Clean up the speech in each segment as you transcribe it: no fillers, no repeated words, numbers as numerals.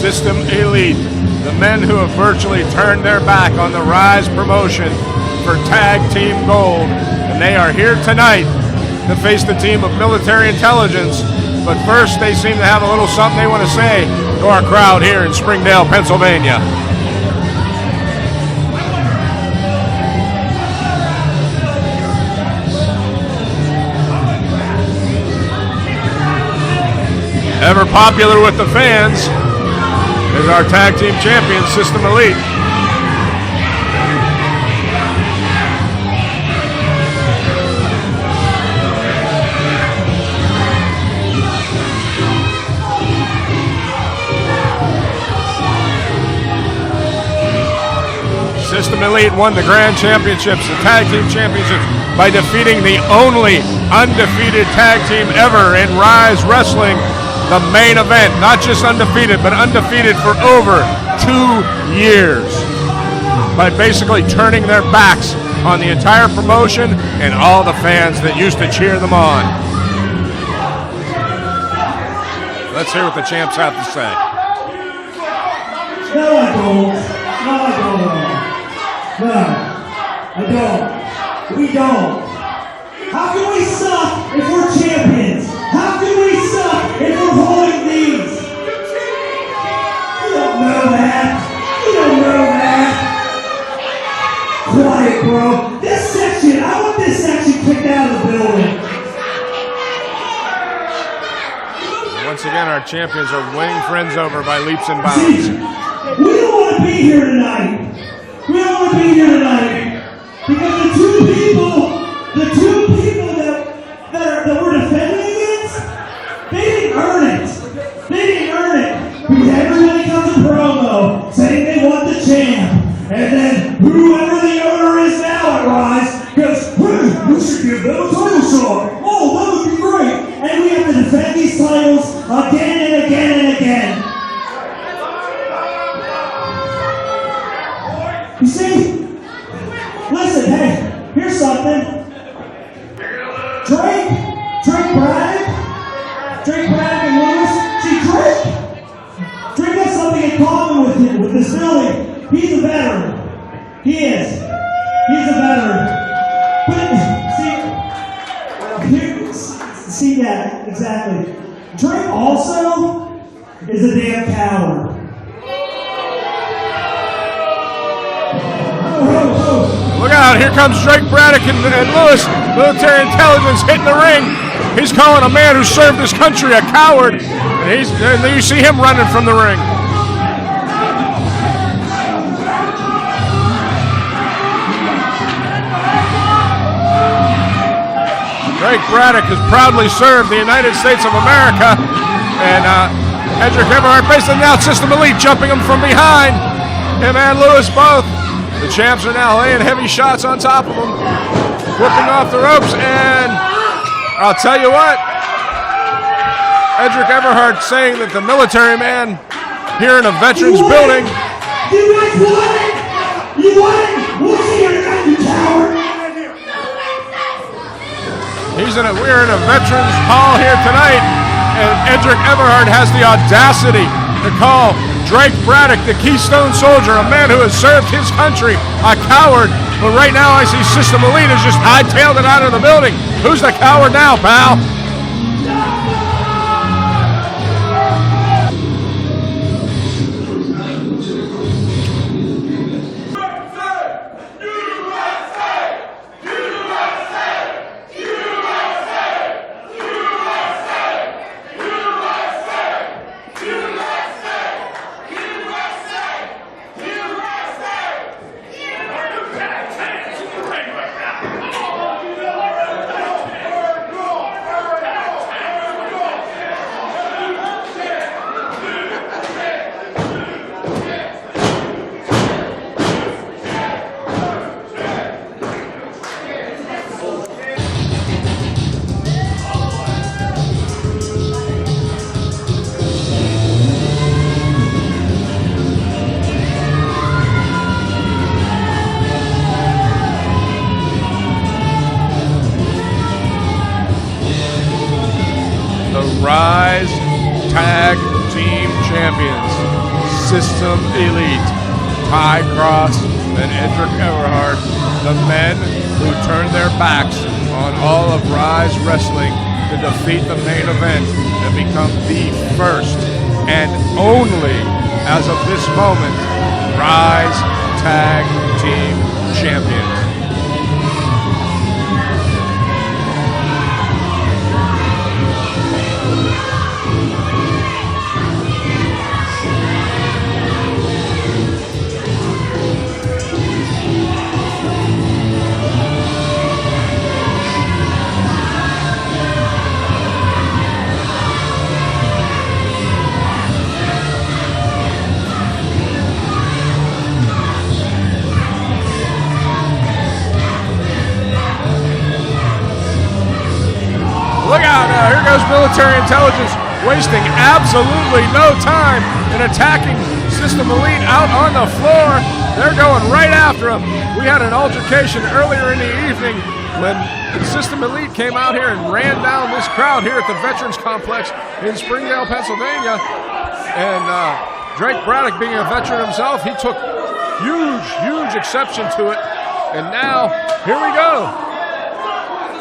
System Elite, the men who have virtually turned their back on the Rise promotion for tag team gold. And they are here tonight to face the team of Military Intelligence. But first, they seem to have a little something they want to say to our crowd here in Springdale, Pennsylvania. Ever popular with the fans is our tag team champion, System Elite. System Elite won the Grand Championships, the Tag Team Championships, by defeating the only undefeated tag team ever in Rise Wrestling, the main event. Not just undefeated, but undefeated for over 2 years, by basically turning their backs on the entire promotion and all the fans that used to cheer them on. Let's hear what the champs have to say. No, I don't. No, I don't. No, I don't. We don't. How can we suck if we're champions? How can we suck if we're holding these? You don't know that. You don't know that. Quiet, bro. This section, I want this section kicked out of the building. Once again, our champions are winning friends over by leaps and bounds. See, we don't want to be here tonight. We don't want to be here tonight because the two people that we're defending against, they didn't earn it. They didn't earn it. Because everybody comes a promo saying they want the champ. And then whoever the owner is now at Rise goes, hey, we should give them a title shot. Oh, that would be great. And we have to defend these titles again and again and again. You see? Listen, hey, here's something. Drake Braddock and Lewis. See, Drake has something in common with this building. He's a veteran. He is. He's a veteran. But see, yeah, exactly. Drake also is a damn coward. Look out, here comes Drake Braddock and Lewis, Military Intelligence, hitting the ring. He's calling a man who served his country a coward. And you see him running from the ring. Drake Braddock has proudly served the United States of America. And Edric Everhart, basically now System Elite, jumping him from behind. Him and Lewis both. The champs are now laying heavy shots on top of them, whipping off the ropes, and I'll tell you what, Edric Everhart saying that the military man here in a veterans building. You guys won it! You won it! We'll see you tonight, you coward! We're in a veterans hall here tonight, and Edric Everhart has the audacity to call Drake Braddock, the Keystone Soldier, a man who has served his country, a coward. But right now I see System Elite has just hightailed it out of the building. Who's the coward now, pal? Rise Tag Team Champions. System Elite, Ty Cross and Edric Everhart, the men who turned their backs on all of Rise Wrestling to defeat the main event and become the first and only, as of this moment, Rise Tag Team Champions. Look out now, here goes military intelligence, wasting absolutely no time in attacking System Elite out on the floor. They're going right after him. We had an altercation earlier in the evening when System Elite came out here and ran down this crowd here at the Veterans Complex in Springdale, Pennsylvania. And Drake Braddock, being a veteran himself, he took huge exception to it. And now, here we go.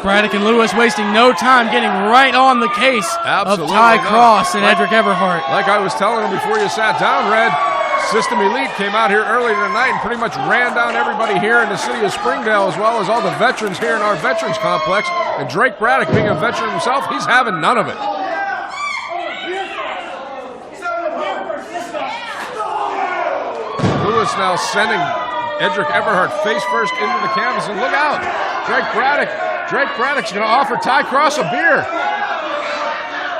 Braddock and Lewis wasting no time getting right on the case of Ty Cross and Edric Everhart. Like I was telling him before you sat down, Red, System Elite came out here earlier tonight and pretty much ran down everybody here in the city of Springdale, as well as all the veterans here in our Veterans Complex. And Drake Braddock, being a veteran himself, he's having none of it. Lewis now sending Edric Everhart face first into the canvas, and look out, Drake Braddock's going to offer Ty Cross a beer.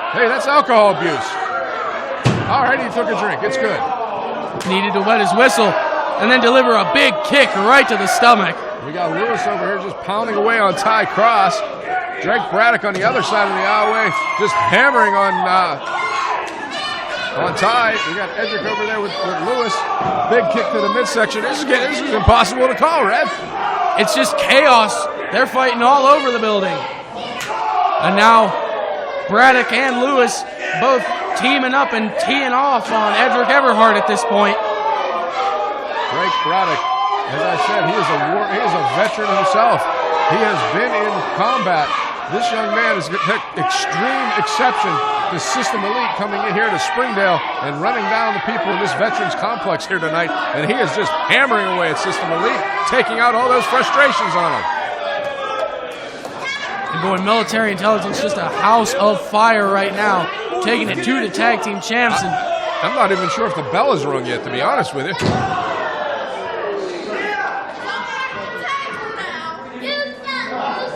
Hey, that's alcohol abuse. All right, he took a drink. It's good. Needed to wet his whistle and then deliver a big kick right to the stomach. We got Lewis over here just pounding away on Ty Cross. Drake Braddock on the other side of the aisleway, just hammering on Ty. We got Edric over there with Lewis. Big kick to the midsection. This is impossible to call, Red. It's just chaos. They're fighting all over the building. And now Braddock and Lewis both teaming up and teeing off on Edric Everhart at this point. Drake Braddock, as I said, he is a veteran himself. He has been in combat. This young man has taken extreme exception to System Elite coming in here to Springdale and running down the people in this Veterans Complex here tonight. And he is just hammering away at System Elite, taking out all those frustrations on them. And boy, military intelligence, just a house of fire right now, taking it to the tag team champs. And I'm not even sure if the bell is rung yet, to be honest with you.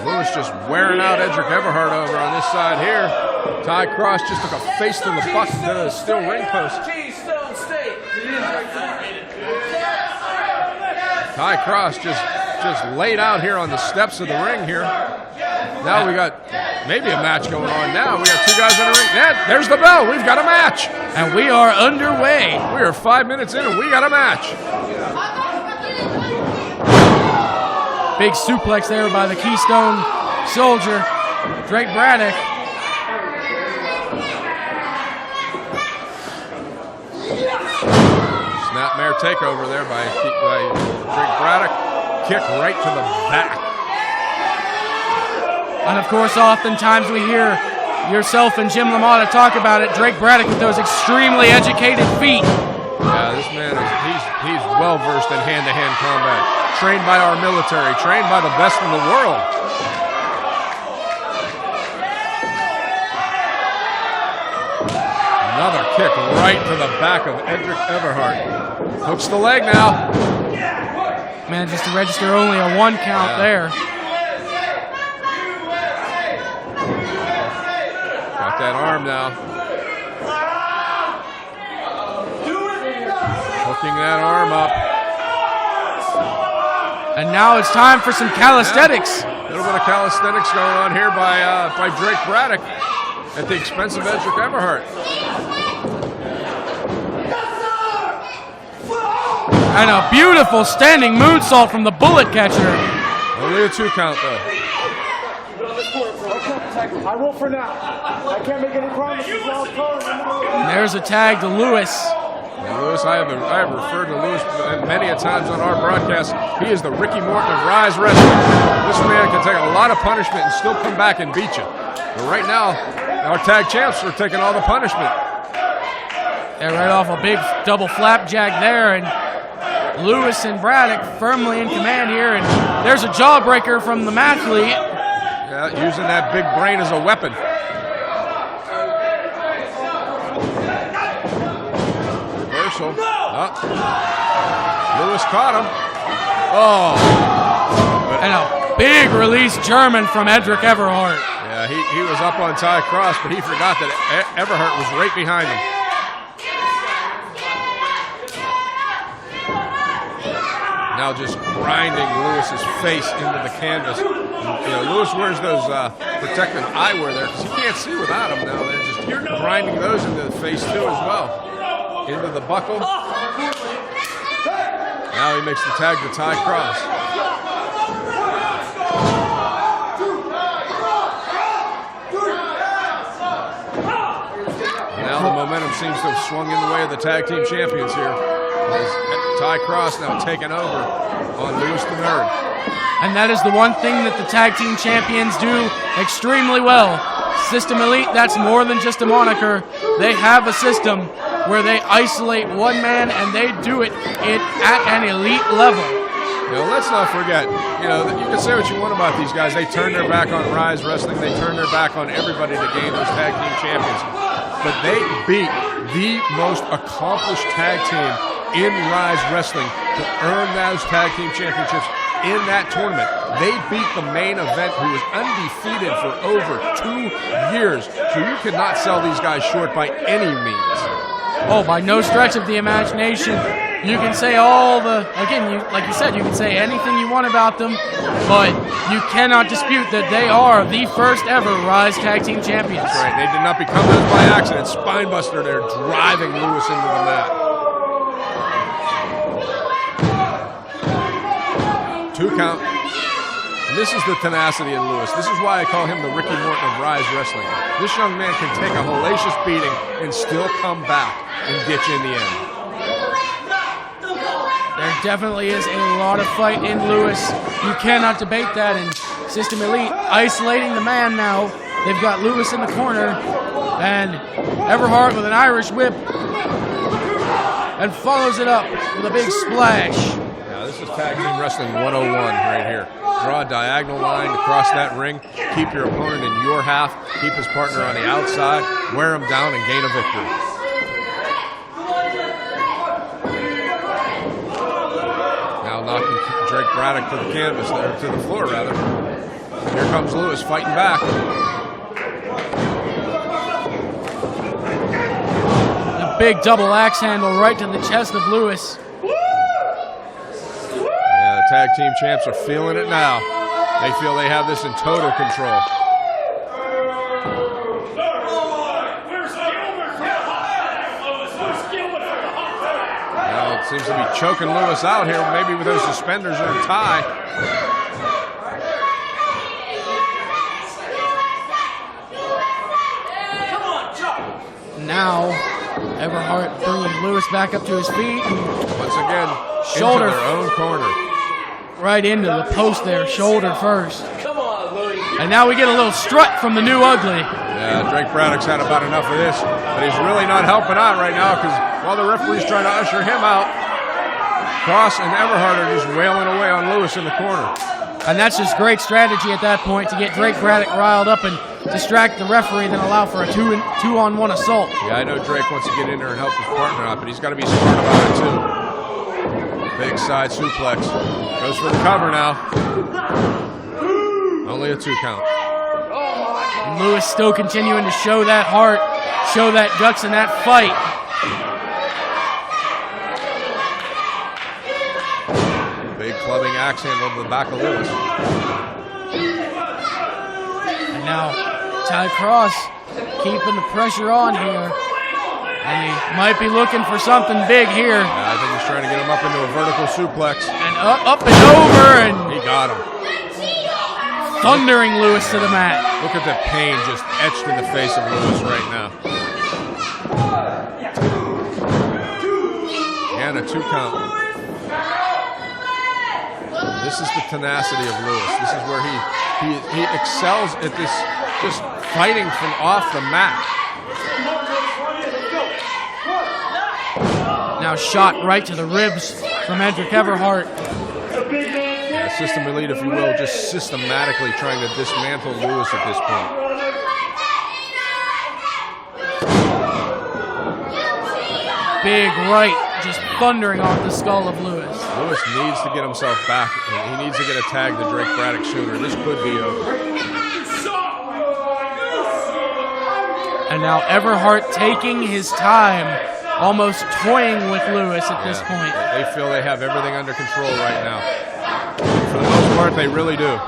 Lewis just wearing out Edric Everhart over on this side here. Ty Cross just took a face to the steel ring post. Ty Cross just laid out here on the steps of the ring here. Now we got maybe a match going on now. We got two guys in the ring. Yeah, there's the bell. We've got a match. And we are underway. We are 5 minutes in and we got a match. Big suplex there by the Keystone Soldier, Drake Braddock. Snapmare takeover there by Drake Braddock. Kick right to the back. And of course, oftentimes we hear yourself and Jim LaMotta talk about it. Drake Braddock with those extremely educated feet. Yeah, this man he's well versed in hand-to-hand combat. Trained by our military, trained by the best in the world. Another kick right to the back of Edric Everhart. Hooks the leg now. Manages to register only a 1 count there. Got that arm now. Hooking that arm up. And now it's time for some calisthenics. A little bit of calisthenics going on here by Drake Braddock at the expense of Edric Everhart. And a beautiful standing moonsault from the bullet catcher. Only a 2 count though. I will for now. I can't make any promises. And there's a tag to Lewis. And Lewis, I have referred to Lewis many a times on our broadcast. He is the Ricky Morton of Rise Wrestling. This man can take a lot of punishment and still come back and beat you. But right now, our tag champs are taking all the punishment. Yeah, right off a big double flapjack there, and Lewis and Braddock firmly in command here, and there's a jawbreaker from the mathlete. Yeah, using that big brain as a weapon. Reversal. Lewis caught him. Oh. And a big release German from Edric Everhart. Yeah, he was up on Ty Cross, but he forgot that Everhart was right behind him. Now just grinding Lewis's face into the canvas. You know, Lewis wears those protective eyewear there because he can't see without them now. They're just grinding those into the face too as well. Into the buckle. Now he makes the tag to Ty Cross. Now the momentum seems to have swung in the way of the tag team champions here. As Ty Cross now taking over on Lewis the Nerd. And that is the one thing that the tag team champions do extremely well. System Elite, that's more than just a moniker. They have a system where they isolate one man, and they do it at an elite level. You know, let's not forget, you know, you can say what you want about these guys. They turned their back on Rise Wrestling. They turned their back on everybody to gain those tag team champions. But they beat the most accomplished tag team in Rise Wrestling to earn those tag team championships in that tournament. They beat the main event, who was undefeated for over 2 years. So you could not sell these guys short by any means. Oh, by no stretch of the imagination. You can say all the, again, like you said, you can say anything you want about them, but you cannot dispute that they are the first ever Rise Tag Team Champions. That's right. They did not become this by accident. Spinebuster there driving Lewis into the mat. 2 count. And this is the tenacity in Lewis. This is why I call him the Ricky Morton of Rise Wrestling. This young man can take a hellacious beating and still come back and get you in the end. There definitely is a lot of fight in Lewis. You cannot debate that. And System Elite isolating the man now. They've got Lewis in the corner. And Everhart with an Irish whip. And follows it up with a big splash. Now this is Tag Team Wrestling 101 right here. Draw a diagonal line across that ring. Keep your opponent in your half. Keep his partner on the outside. Wear him down and gain a victory. Knocking Drake Braddock to the canvas there, to the floor rather. Here comes Lewis fighting back. The big double axe handle right to the chest of Lewis. Yeah, the tag team champs are feeling it now. They feel they have this in total control. Seems to be choking Lewis out here, maybe with those suspenders or a tie. Now, Everhart bringing Lewis back up to his feet. Once again, shoulder into their own corner. Right into the post there, shoulder first. And now we get a little strut from the new ugly. Yeah, Drake Braddock's had about enough of this, but he's really not helping out right now because while the referee's trying to usher him out, Cross and Everhart are just wailing away on Lewis in the corner. And that's just great strategy at that point to get Drake Braddock riled up and distract the referee, then allow for a two-on-one assault. Yeah, I know Drake wants to get in there and help his partner out, but he's got to be smart about it too. Big side suplex. Goes for the cover now. Only a 2 count. Lewis still continuing to show that heart, show that guts in that fight. Big clubbing axe handle to the back of Lewis. And now Ty Cross keeping the pressure on here. And he might be looking for something big here. Yeah, I think he's trying to get him up into a vertical suplex. And up and over, and he got him. Thundering Lewis to the mat. Look at the pain just etched in the face of Lewis right now. Again, a 2 count. This is the tenacity of Lewis. This is where he excels at this, just fighting from off the mat. Now shot right to the ribs from Edric Everhart. The system elite, if you will, just systematically trying to dismantle Lewis at this point. Big right, just thundering off the skull of Lewis. Lewis needs to get himself back. He needs to get a tag to Drake Braddock sooner. This could be over. And now Everhart taking his time, almost toying with Lewis at this point. They feel they have everything under control right now. For the most part, they really do.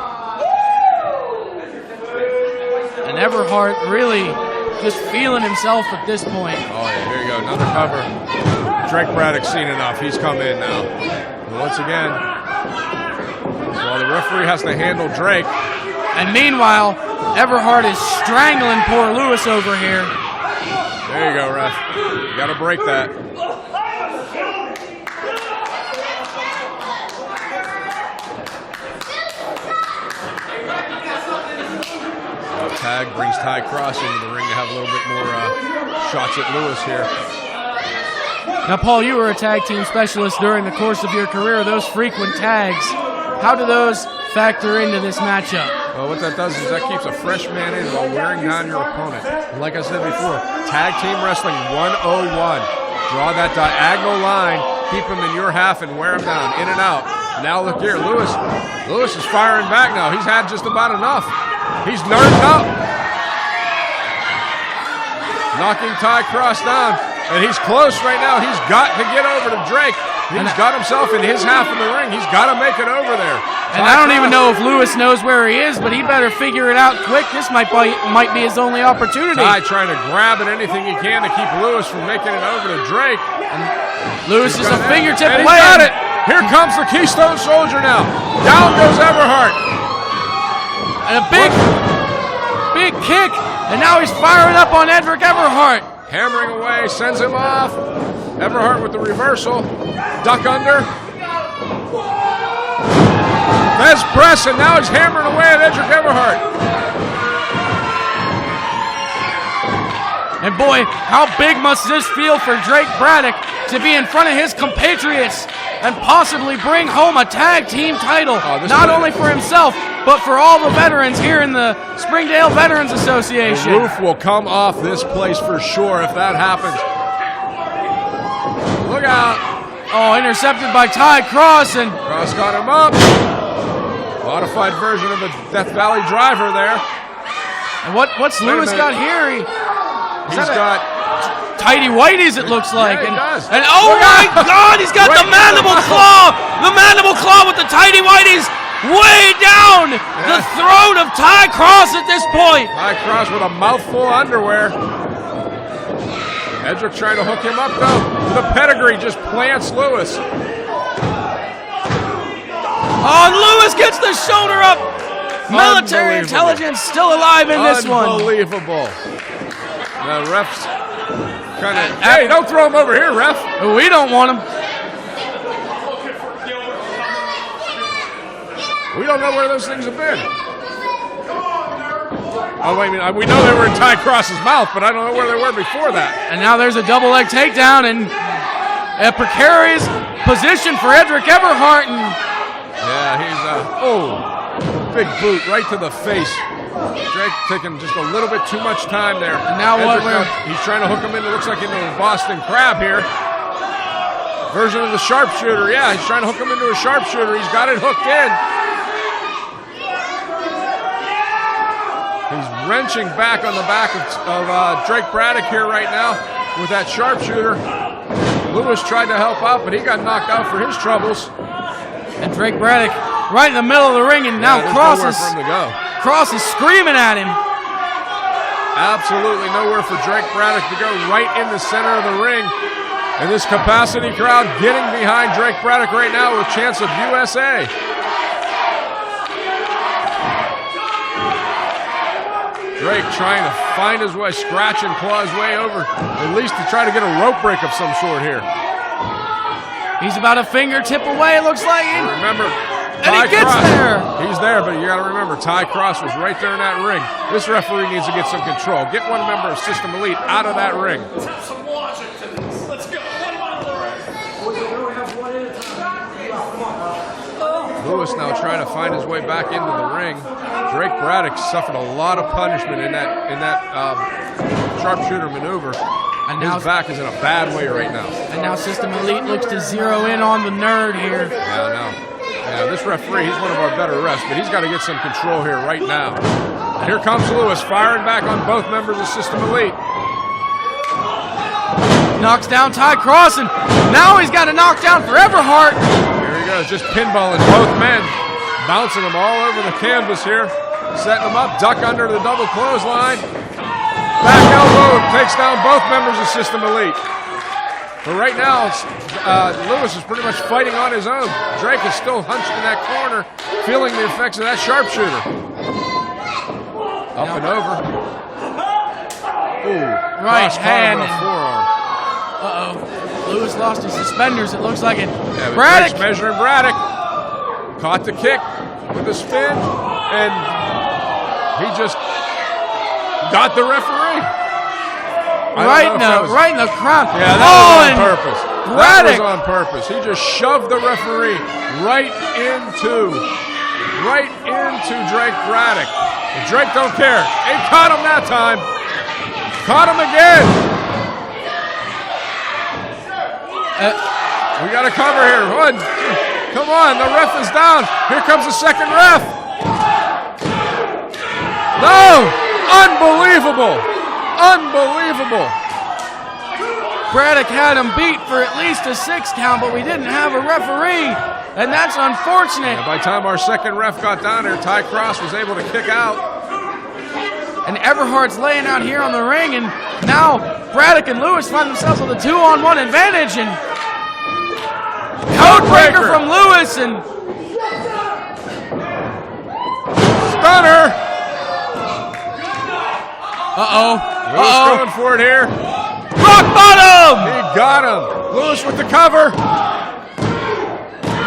And Everhart really just feeling himself at this point. Oh, yeah, here you go. Another cover. Drake Braddock's seen enough. He's come in now. And once again, well, the referee has to handle Drake. And meanwhile, Everhart is strangling poor Lewis over here. There you go, ref. You got to break that. Tag brings Ty Cross into the ring to have a little bit more shots at Lewis here. Now, Paul, you were a tag team specialist during the course of your career. Those frequent tags, how do those factor into this matchup? Well, what that does is that keeps a fresh man in while wearing down your opponent. And like I said before, Tag Team Wrestling 101. Draw that diagonal line, keep him in your half and wear him down, in and out. Now look here, Lewis is firing back now. He's had just about enough. He's nerding up. Knocking Ty Cross down. And he's close right now. He's got to get over to Drake. He's got himself in his half of the ring. He's got to make it over there. And I don't even know if Lewis knows where he is, but he better figure it out quick. This might be his only opportunity. Ty trying to grab at anything he can to keep Lewis from making it over to Drake. And Lewis is a fingertip away. He's got it. Here comes the Keystone Soldier now. Down goes Everhart. And a big kick. And now he's firing up on Edric Everhart. Hammering away, sends him off. Everhart with the reversal. Duck under. Fez press, and now he's hammering away at Edric Everhart. And boy, how big must this feel for Drake Braddock to be in front of his compatriots and possibly bring home a tag team title, not only for himself, but for all the veterans here in the Springdale Veterans Association. The roof will come off this place for sure if that happens. Look out. Oh, intercepted by Ty Cross, and Cross got him up. Modified version of a Death Valley driver there. And what's Lewis got here? He's got tighty whities, it looks like. Yeah, he does. And oh my God, he's got the mandible claw! The mandible claw with the tighty whities way down the throat of Ty Cross at this point. Ty Cross with a mouthful of underwear. Edric trying to hook him up though. The pedigree just plants Lewis. Oh, and Lewis gets the shoulder up. Military intelligence still alive in this one. Unbelievable. The ref's kind of, hey, don't throw him over here, ref. We don't want him. We don't know where those things have been. Oh, wait a minute. We know they were in Ty Cross's mouth, but I don't know where they were before that. And now there's a double leg takedown and a precarious position for Edric Everhart. And yeah, he's big boot right to the face. Drake taking just a little bit too much time there. And now he's trying to hook him into, looks like into a Boston Crab here. Version of the sharpshooter. Yeah, he's trying to hook him into a sharpshooter. He's got it hooked in. He's wrenching back on the back of Drake Braddock here right now with that sharpshooter. Lewis tried to help out, but he got knocked out for his troubles. And Drake Braddock right in the middle of the ring, and now Cross is screaming at him. Absolutely nowhere for Drake Braddock to go, right in the center of the ring. And this capacity crowd getting behind Drake Braddock right now with chance of USA. Drake trying to find his way, scratch and claw his way over, at least to try to get a rope break of some sort here. He's about a fingertip away, it looks like. Remember, And he gets there. He's there, but you got to remember, Ty Cross was right there in that ring. This referee needs to get some control. Get one member of System Elite out of that ring. Some logic to this. Let's go. Lewis now trying to find his way back into the ring. Drake Braddock suffered a lot of punishment in that sharpshooter maneuver. And now his back is in a bad way right now. And now System Elite looks to zero in on the nerd here. Yeah, I know. Yeah, this referee, he's one of our better refs, but he's got to get some control here right now. Here comes Lewis, firing back on both members of System Elite. Knocks down Ty Cross, and now he's got a knockdown for Everhart. Here he goes, just pinballing both men, bouncing them all over the canvas here, setting them up, duck under the double clothesline. Back elbow takes down both members of System Elite. But right now, Lewis is pretty much fighting on his own. Drake is still hunched in that corner, feeling the effects of that sharpshooter. Up and over. Ooh, right hand. Forearm. Lewis lost his suspenders, it looks like it. Yeah, Braddock. Measuring Braddock. Caught the kick with the spin, and he just got the referee. Right in the crown. Yeah, that was on purpose. Braddock. That was on purpose. He just shoved the referee right into Drake Braddock. And Drake don't care. He caught him that time. Caught him again. We got to cover here. One, two. Come on, the ref is down. Here comes the second ref. No! Unbelievable! Unbelievable! Braddock had him beat for at least a 6 count, but we didn't have a referee, and that's unfortunate. And by the time our second ref got down there, Ty Cross was able to kick out. And Everhart's laying out here on the ring, and now Braddock and Lewis find themselves with a 2-on-1 advantage, and codebreaker from Lewis, and stunner. Lewis going for it here. Rock bottom! He got him. Lewis with the cover.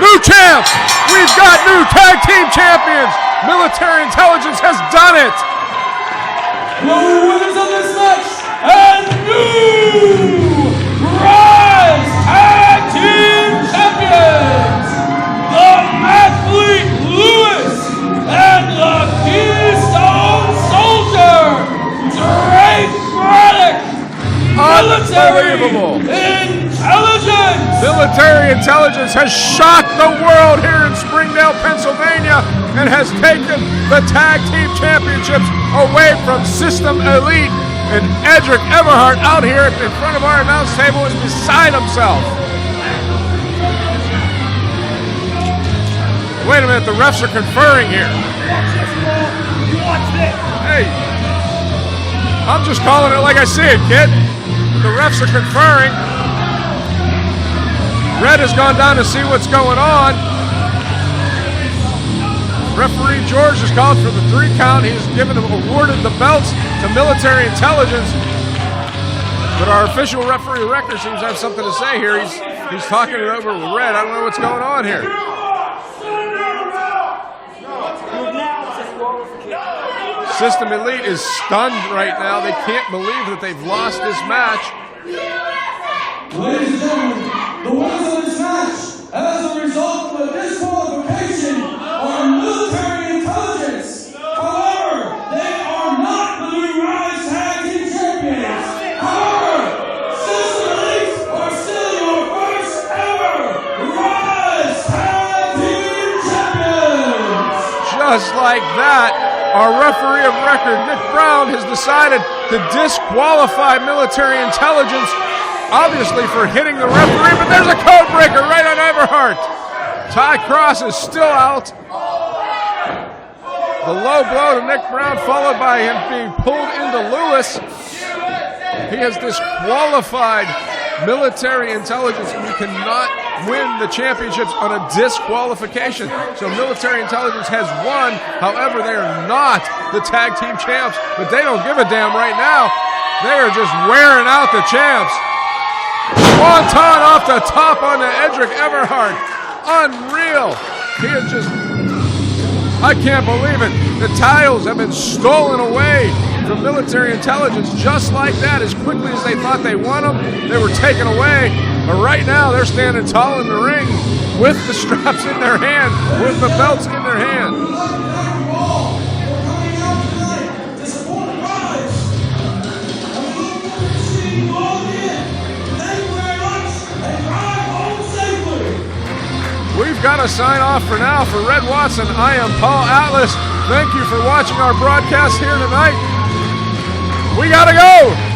New champs! We've got new tag team champions! Military Intelligence has done it! The winners of this match and new Rise Tag Team Champions, the Mathlete Lewis and the Keystone Soldier, Drake Braddock. Unbelievable. Military Intelligence has shocked the world here in Springdale, Pennsylvania, and has taken the tag team championships away from System Elite. And Edric Everhart out here in front of our announce table is beside himself. Wait a minute, the refs are conferring here. Hey, I'm just calling it like I see it, kid. The refs are conferring. Red has gone down to see what's going on. Referee George has called for the 3 count. He's awarded the belts to Military Intelligence. But our official referee record seems to have something to say here. He's talking it over with Red. I don't know what's going on here. System Elite is stunned right now. They can't believe that they've lost this match. Ladies and gentlemen, the winners of this match, as a result of the disqualification, are Military Intelligence. However, they are not the new Rise Tag Team Champions. However, System Elite are still your first ever Rise Tag Team Champions. Just like that, our referee of record, Nick Brown, has decided to disqualify Military Intelligence, obviously for hitting the referee, but there's a code breaker right on Everhart. Ty Cross is still out. The low blow to Nick Brown, followed by him being pulled into Lewis. He has disqualified Military Intelligence, and you cannot win the championships on a disqualification. So Military Intelligence has won. However, they are not the tag team champs, but they don't give a damn right now. They are just wearing out the champs. Swanton off the top onto Edric Everhart. Unreal. He had just, I can't believe it. The titles have been stolen away from military intelligence just like that. As quickly as they thought they won them, they were taken away. But right now, they're standing tall in the ring with the straps in their hand, with the belts in their hand. We've got to sign off for now. For Red Watson, I am Paul Atlas. Thank you for watching our broadcast here tonight. We got to go.